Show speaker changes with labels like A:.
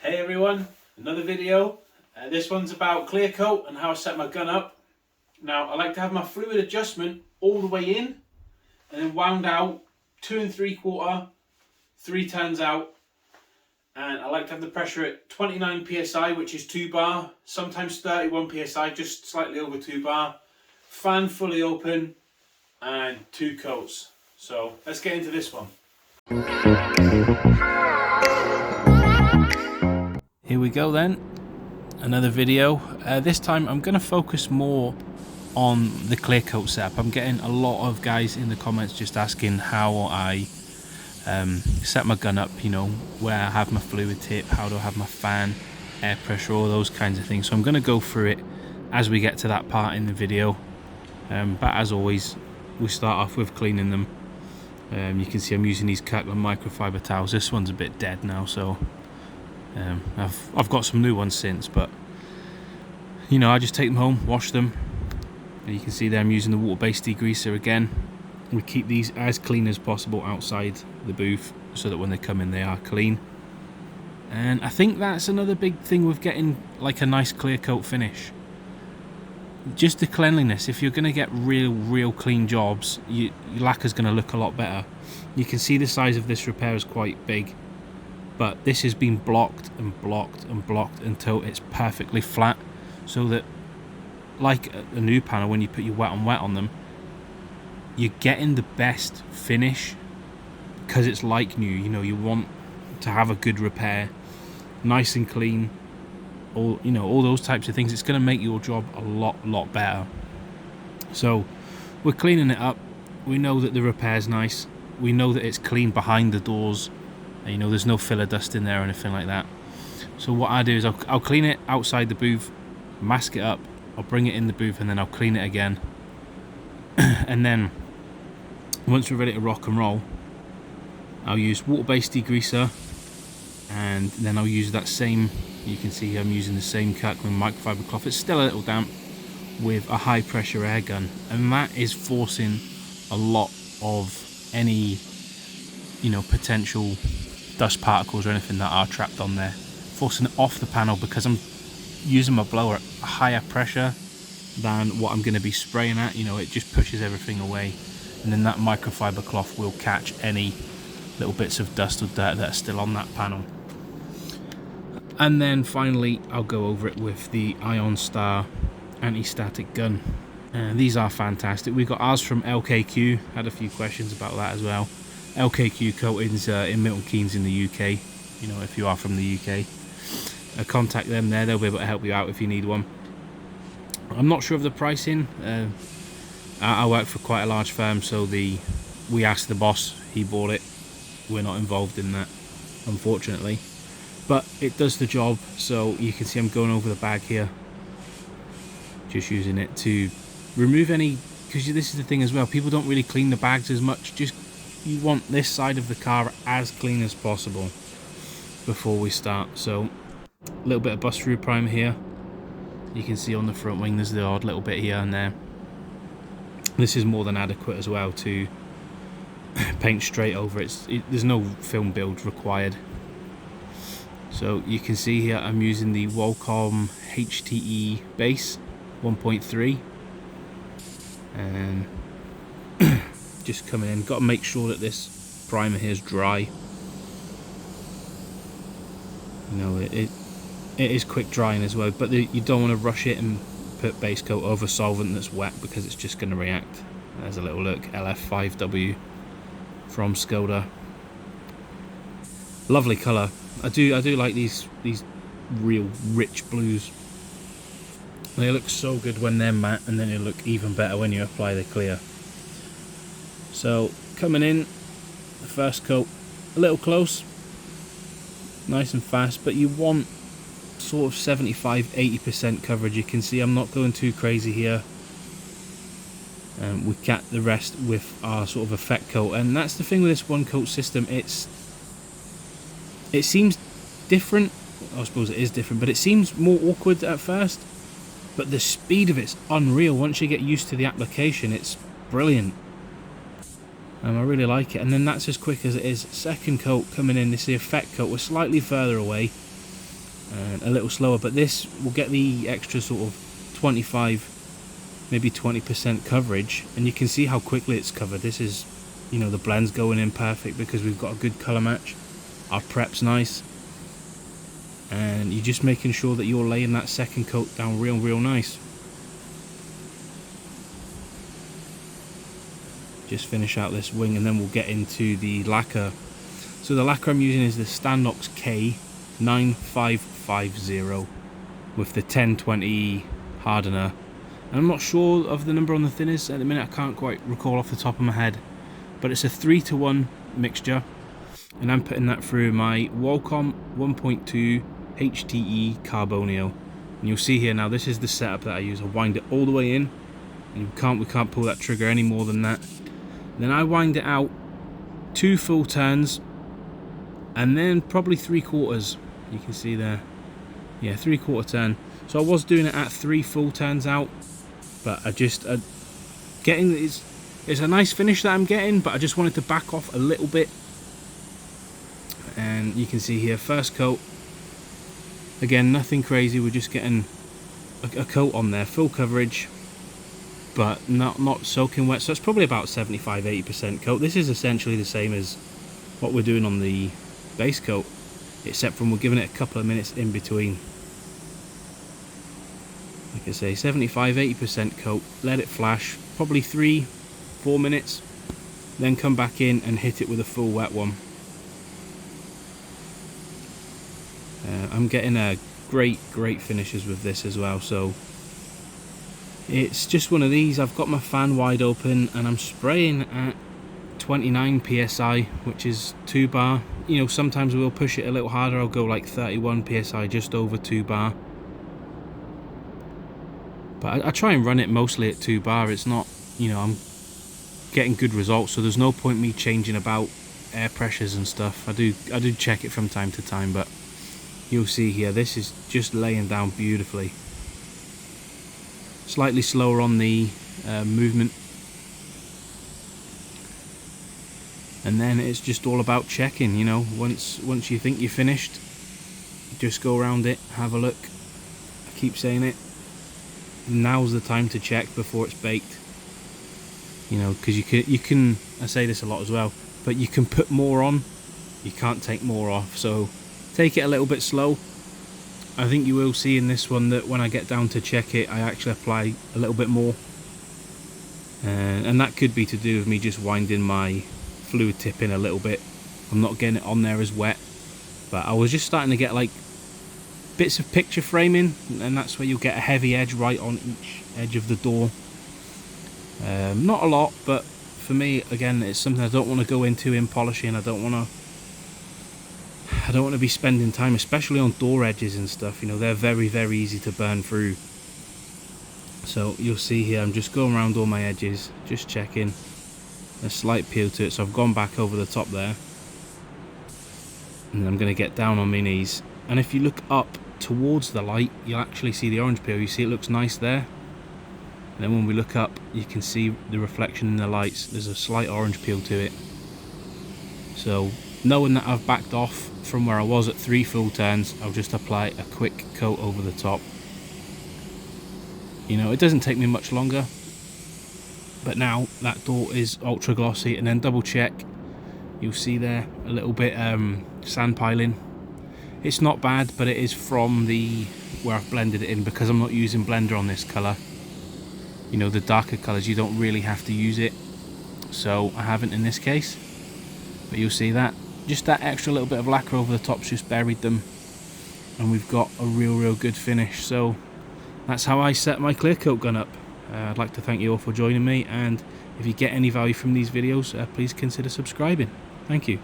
A: Hey everyone, another video. This one's about clear coat and how I set my gun up. Now I like to have my fluid adjustment all the way in and then wound out 2 3/4, 3 turns out, and I like to have the pressure at 29 psi, which is 2 bar, sometimes 31 psi, just slightly over 2 bar, fan fully open and 2 coats. So let's get into this one. Here we go then, another video. This time I'm going to focus more on the clear coat setup. I'm getting a lot of guys in the comments just asking how I set my gun up, you know, where I have my fluid tip, how do I have my fan, air pressure, all those kinds of things. So I'm going to go through it as we get to that part in the video. But as always, we start off with cleaning them. You can see I'm using these Kirkland microfiber towels. This one's a bit dead now, so I've got some new ones since, but you know, I just take them home, wash them, and you can see there I'm using the water-based degreaser again. We keep these as clean as possible outside the booth so that when they come in they are clean. And I think that's another big thing with getting like a nice clear coat finish, just the cleanliness. If you're going to get real clean jobs, your lacquer's going to look a lot better. You can see the size of this repair is quite big, but this has been blocked and blocked and blocked until it's perfectly flat, so that like a new panel, when you put your wet on them, you're getting the best finish because it's like new. You know, you want to have a good repair, nice and clean, all, you know, all those types of things. It's going to make your job a lot better. So we're cleaning it up. We know that the repair's nice. We know that it's clean behind the doors. You know, there's no filler dust in there or anything like that. So what I do is I'll clean it outside the booth, mask it up, I'll bring it in the booth, and then I'll clean it again. And then once we're ready to rock and roll, I'll use water-based degreaser, and then I'll use that same, you can see I'm using the same Kirkland microfiber cloth. It's still a little damp, with a high pressure air gun, and that is forcing a lot of any, you know, potential dust particles or anything that are trapped on there, forcing it off the panel, because I'm using my blower at a higher pressure than what I'm going to be spraying at. You know, it just pushes everything away, and then that microfiber cloth will catch any little bits of dust or dirt that are still on that panel. And then finally I'll go over it with the Ion Star anti-static gun. These are fantastic. We got ours from LKQ, had a few questions about that as well. LKQ coatings in Milton Keynes in the UK. You know, if you are from the UK, contact them there. They'll be able to help you out if you need one. I'm not sure of the pricing. I work for quite a large firm, so we asked the boss, he bought it. We're not involved in that, unfortunately, but it does the job. So you can see I'm going over the bag here, just using it to remove any, because this is the thing as well, people don't really clean the bags as much. Just, you want this side of the car as clean as possible before we start. So a little bit of bust through primer here. You can see on the front wing there's the odd little bit here and there. This is more than adequate as well to paint straight over it. There's no film build required. So you can see here I'm using the Walcom HTE base 1.3, and just coming in, got to make sure that this primer here is dry. You know, it is quick drying as well, but you don't want to rush it and put base coat over solvent that's wet, because it's just going to react. There's a little look, LF5W from Skoda. Lovely colour. I do like these real rich blues. They look so good when they're matte, and then they look even better when you apply the clear. So coming in, the first coat a little close, nice and fast, but you want sort of 75-80% coverage. You can see I'm not going too crazy here. We cap the rest with our sort of effect coat, and that's the thing with this one coat system. It seems different. I suppose it is different, but it seems more awkward at first. But the speed of it's unreal. Once you get used to the application, it's brilliant. I really like it. And then that's as quick as it is. Second coat coming in, this is the effect coat. We're slightly further away. and a little slower, but this will get the extra sort of 25, maybe 20% coverage, and you can see how quickly it's covered. This is, you know, the blend's going in perfect because we've got a good colour match. Our prep's nice, and you're just making sure that you're laying that second coat down real nice. Just finish out this wing and then we'll get into the lacquer. So the lacquer I'm using is the Standox k9550 with the 1020 hardener. And I'm not sure of the number on the thinners at the minute, I can't quite recall off the top of my head, but it's a 3-to-1 mixture, and I'm putting that through my Walcom 1.2 HTE carbonio. And you'll see here now, this is the setup that I use. I wind it all the way in, and we can't pull that trigger any more than that. Then I wind it out 2 full turns, and then probably 3/4. You can see there, yeah, 3/4 turn. So I was doing it at 3 full turns out, but I just getting it's a nice finish that I'm getting, but I just wanted to back off a little bit. And you can see here, first coat, again, nothing crazy. We're just getting a coat on there, full coverage, but not soaking wet. So it's probably about 75-80% coat. This is essentially the same as what we're doing on the base coat, except from we're giving it a couple of minutes in between. Like I say, 75-80% coat, let it flash, probably 3-4 minutes, then come back in and hit it with a full wet one. I'm getting a great finishes with this as well. So it's just one of these. I've got my fan wide open and I'm spraying at 29 psi, which is 2 bar. You know, sometimes we'll push it a little harder. I'll go like 31 psi, just over 2 bar. But I try and run it mostly at 2 bar. It's not, you know, I'm getting good results, so there's no point me changing about air pressures and stuff. I do check it from time to time, but you'll see here, this is just laying down beautifully. Slightly slower on the movement, and then it's just all about checking. You know, once you think you're finished, just go around it, have a look. I keep saying it, now's the time to check before it's baked. You know, because you can I say this a lot as well, but you can put more on, you can't take more off. So take it a little bit slow. I think you will see in this one that when I get down to check it, I actually apply a little bit more, and that could be to do with me just winding my fluid tip in a little bit. I'm not getting it on there as wet, but I was just starting to get like bits of picture framing, and that's where you'll get a heavy edge right on each edge of the door. Not a lot, but for me, again, it's something I don't want to go into in polishing. I don't want to be spending time, especially on door edges and stuff. You know, they're very easy to burn through. So you'll see here, I'm just going around all my edges, just checking. A slight peel to it, so I've gone back over the top there, and I'm going to get down on my knees. And if you look up towards the light, you'll actually see the orange peel. You see it looks nice there, and then when we look up, you can see the reflection in the lights. There's a slight orange peel to it. So knowing that I've backed off from where I was at 3 full turns, I'll just apply a quick coat over the top. You know, it doesn't take me much longer, but now that door is ultra glossy. And then double check, you'll see there a little bit sand piling. It's not bad, but it is from the where I've blended it in, because I'm not using blender on this colour. You know, the darker colours, you don't really have to use it, so I haven't in this case. But you'll see that just that extra little bit of lacquer over the top's just buried them, and we've got a real good finish. So that's how I set my clear coat gun up. I'd like to thank you all for joining me, and if you get any value from these videos, please consider subscribing. Thank you.